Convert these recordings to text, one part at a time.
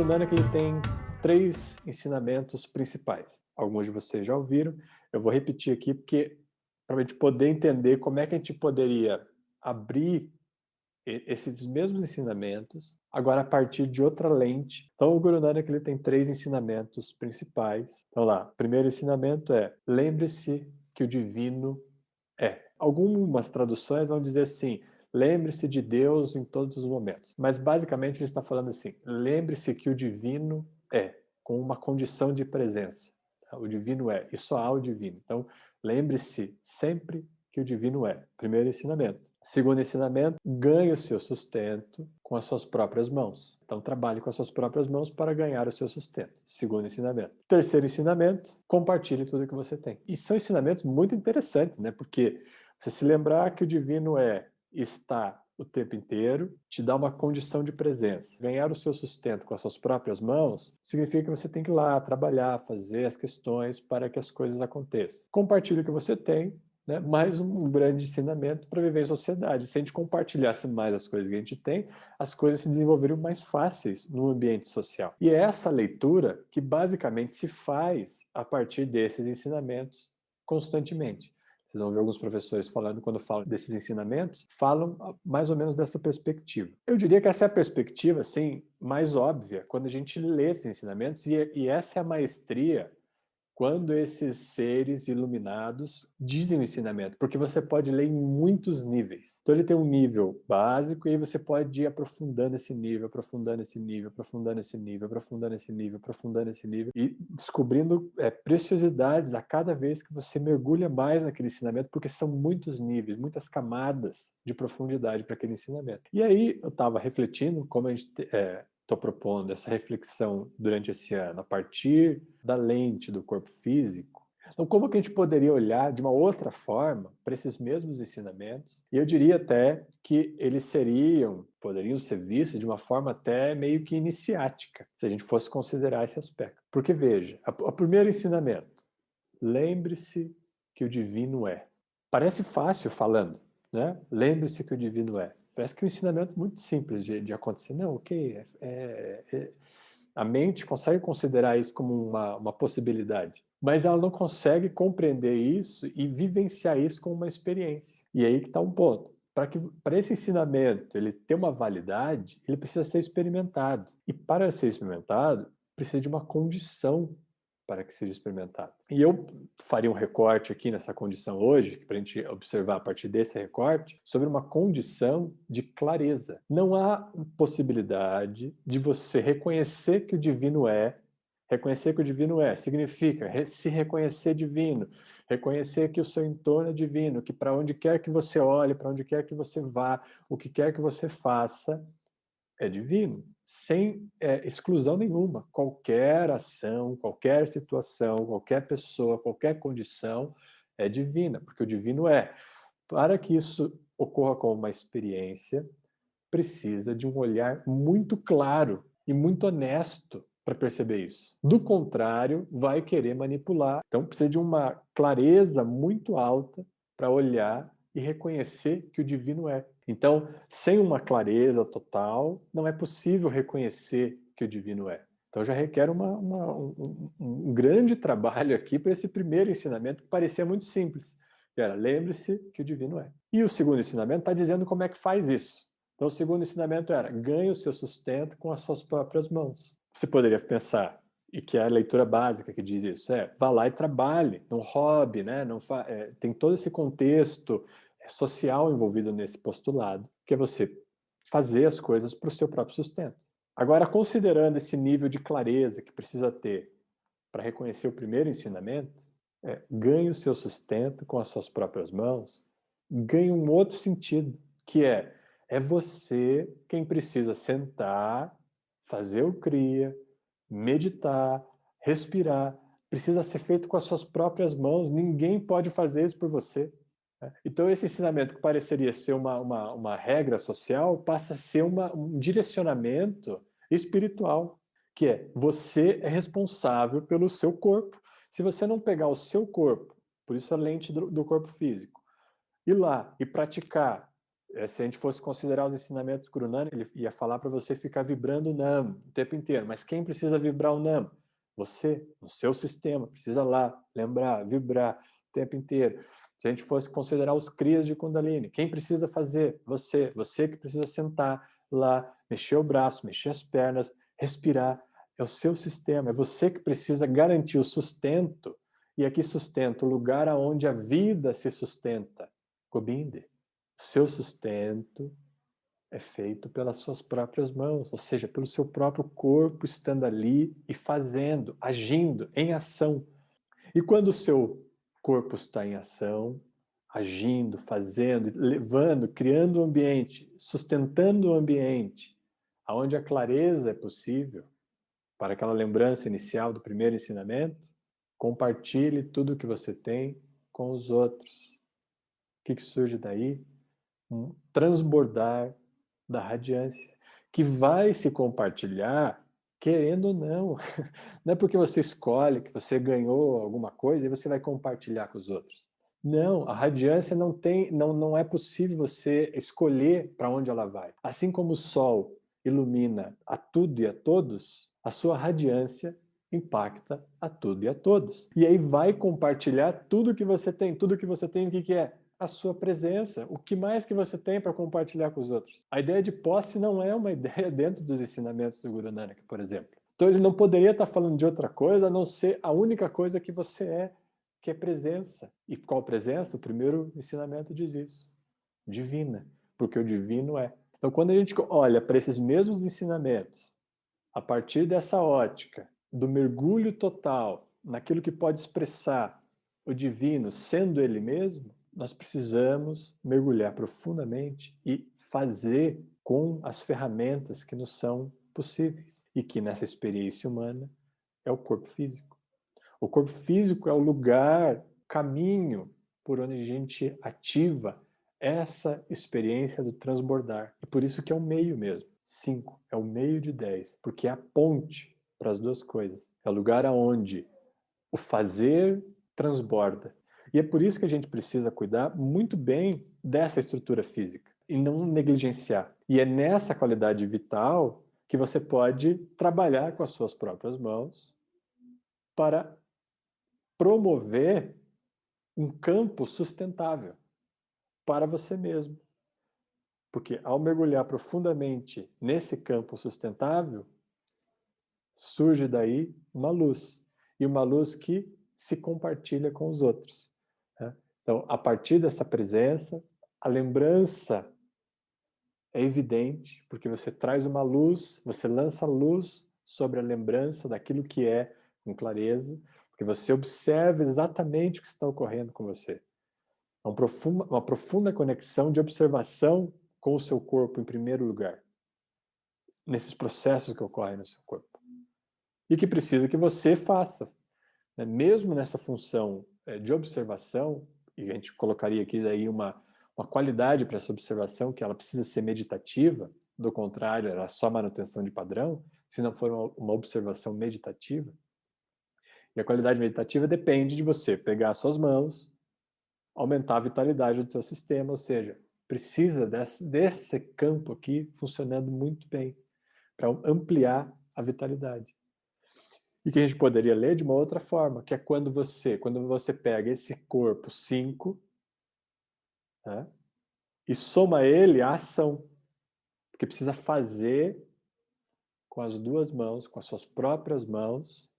Guru Nanak ele tem 3 ensinamentos principais. Alguns de vocês já ouviram, eu vou repetir aqui porque para a gente poder entender como é que a gente poderia abrir esses mesmos ensinamentos, agora a partir de outra lente. Então o Guru Nanak ele tem 3 ensinamentos principais. Então lá, o primeiro ensinamento é: lembre-se que o divino é. Algumas traduções vão dizer assim: lembre-se de Deus em todos os momentos. Mas basicamente ele está falando assim: lembre-se que o divino é, com uma condição de presença. O divino é, e só há o divino. Então, lembre-se sempre que o divino é. Primeiro ensinamento. Segundo ensinamento: ganhe o seu sustento com as suas próprias mãos. Então, trabalhe com as suas próprias mãos para ganhar o seu sustento. Segundo ensinamento. Terceiro ensinamento: compartilhe tudo que você tem. E são ensinamentos muito interessantes, né? Porque você se lembrar que o divino está o tempo inteiro, te dá uma condição de presença. Ganhar o seu sustento com as suas próprias mãos significa que você tem que ir lá trabalhar, fazer as questões para que as coisas aconteçam. Compartilhe o que você tem, né? Mais um grande ensinamento para viver em sociedade. Se a gente compartilhasse mais as coisas que a gente tem, as coisas se desenvolveriam mais fáceis no ambiente social. E é essa leitura que basicamente se faz a partir desses ensinamentos constantemente. Vocês vão ver alguns professores falando, quando falam desses ensinamentos, falam mais ou menos dessa perspectiva. Eu diria que essa é a perspectiva, assim, mais óbvia quando a gente lê esses ensinamentos, e essa é a maestria quando esses seres iluminados dizem o ensinamento, porque você pode ler em muitos níveis. Então ele tem um nível básico e aí você pode ir aprofundando esse nível, aprofundando esse nível, aprofundando esse nível, aprofundando esse nível, aprofundando esse nível e descobrindo preciosidades a cada vez que você mergulha mais naquele ensinamento, porque são muitos níveis, muitas camadas de profundidade para aquele ensinamento. E aí eu estava refletindo como a gente estou propondo essa reflexão durante esse ano, a partir da lente do corpo físico. Então, como que a gente poderia olhar de uma outra forma para esses mesmos ensinamentos? E eu diria até que eles poderiam ser vistos de uma forma até meio que iniciática, se a gente fosse considerar esse aspecto. Porque, veja, o primeiro ensinamento: lembre-se que o divino é. Parece fácil falando, né? Lembre-se que o divino é. Parece que é um ensinamento muito simples de acontecer. Não, ok, a mente consegue considerar isso como uma possibilidade, mas ela não consegue compreender isso e vivenciar isso como uma experiência. E aí que está um ponto. Para esse ensinamento ele ter uma validade, ele precisa ser experimentado. E para ser experimentado, precisa de uma condição para que seja experimentado. E eu faria um recorte aqui nessa condição hoje, para a gente observar a partir desse recorte, sobre uma condição de clareza. Não há possibilidade de você reconhecer que o divino é. Reconhecer que o divino é significa se reconhecer divino, reconhecer que o seu entorno é divino, que para onde quer que você olhe, para onde quer que você vá, o que quer que você faça, é divino, sem exclusão nenhuma. Qualquer ação, qualquer situação, qualquer pessoa, qualquer condição é divina, porque o divino é. Para que isso ocorra como uma experiência, precisa de um olhar muito claro e muito honesto para perceber isso. Do contrário, vai querer manipular. Então precisa de uma clareza muito alta para olhar e reconhecer que o divino é. Então, sem uma clareza total, não é possível reconhecer que o divino é. Então já requer um grande trabalho aqui para esse primeiro ensinamento, que parecia muito simples. Lembre-se que o divino é. E o segundo ensinamento está dizendo como é que faz isso. Então o segundo ensinamento era: ganhe o seu sustento com as suas próprias mãos. Você poderia pensar, e que é a leitura básica que diz isso, vá lá e trabalhe, num hobby, né? Tem todo esse contexto social envolvido nesse postulado, que é você fazer as coisas para o seu próprio sustento. Agora, considerando esse nível de clareza que precisa ter para reconhecer o primeiro ensinamento, ganhe o seu sustento com as suas próprias mãos, ganhe um outro sentido, que é você quem precisa sentar, fazer o Kriya, meditar, respirar. Precisa ser feito com as suas próprias mãos. Ninguém pode fazer isso por você. Então, esse ensinamento que pareceria ser uma regra social passa a ser um direcionamento espiritual, que você é responsável pelo seu corpo. Se você não pegar o seu corpo, por isso a lente do corpo físico, ir lá e praticar Se a gente fosse considerar os ensinamentos Guru Nanak, ele ia falar para você ficar vibrando o Nam o tempo inteiro. Mas quem precisa vibrar o Nam? Você, no seu sistema, precisa lá, lembrar, vibrar o tempo inteiro. Se a gente fosse considerar os Kriyas de Kundalini, quem precisa fazer? Você que precisa sentar lá, mexer o braço, mexer as pernas, respirar. É o seu sistema, é você que precisa garantir o sustento. E aqui sustento, o lugar aonde a vida se sustenta. Gobind. O seu sustento é feito pelas suas próprias mãos, ou seja, pelo seu próprio corpo estando ali e fazendo, agindo, em ação. E quando o seu corpo está em ação, agindo, fazendo, levando, criando um ambiente, sustentando o ambiente, aonde a clareza é possível, para aquela lembrança inicial do primeiro ensinamento, compartilhe tudo o que você tem com os outros. O que surge daí? Um transbordar da radiância, que vai se compartilhar, querendo ou não. Não é porque você escolhe que você ganhou alguma coisa e você vai compartilhar com os outros. Não, a radiância não é possível você escolher para onde ela vai. Assim como o sol ilumina a tudo e a todos, a sua radiância impacta a tudo e a todos. E aí vai compartilhar tudo que você tem. Tudo que você tem, o que é? A sua presença. O que mais que você tem para compartilhar com os outros? A ideia de posse não é uma ideia dentro dos ensinamentos do Guru Nanak, por exemplo. Então ele não poderia estar falando de outra coisa a não ser a única coisa que você é, que é presença. E qual presença? O primeiro ensinamento diz isso. Divina. Porque o divino é. Então quando a gente olha para esses mesmos ensinamentos, a partir dessa ótica, do mergulho total naquilo que pode expressar o divino sendo ele mesmo, nós precisamos mergulhar profundamente e fazer com as ferramentas que nos são possíveis e que nessa experiência humana é o corpo físico. O corpo físico é o lugar, caminho por onde a gente ativa essa experiência do transbordar. E por isso que é o meio mesmo. 5 é o meio de 10, porque é a ponte para as duas coisas. É o lugar aonde o fazer transborda. E é por isso que a gente precisa cuidar muito bem dessa estrutura física e não negligenciar. E é nessa qualidade vital que você pode trabalhar com as suas próprias mãos para promover um campo sustentável para você mesmo. Porque ao mergulhar profundamente nesse campo sustentável, surge daí uma luz. E uma luz que se compartilha com os outros. Né? Então, a partir dessa presença, a lembrança é evidente, porque você traz uma luz, você lança luz sobre a lembrança daquilo que é com clareza, porque você observa exatamente o que está ocorrendo com você. Uma profunda conexão de observação com o seu corpo, em primeiro lugar, nesses processos que ocorrem no seu corpo. E que precisa que você faça. Né? Mesmo nessa função de observação, e a gente colocaria aqui daí uma qualidade para essa observação, que ela precisa ser meditativa, do contrário, ela é só manutenção de padrão, se não for uma observação meditativa. E a qualidade meditativa depende de você pegar as suas mãos, aumentar a vitalidade do seu sistema, ou seja, precisa desse campo aqui funcionando muito bem para ampliar a vitalidade. E que a gente poderia ler de uma outra forma, que é quando você pega esse corpo 5, né, e soma ele à ação, porque precisa fazer com as duas mãos, com as suas próprias mãos,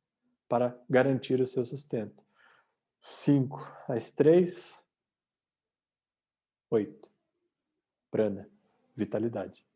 para garantir o seu sustento. 5 mais 3, 8. Prana, vitalidade.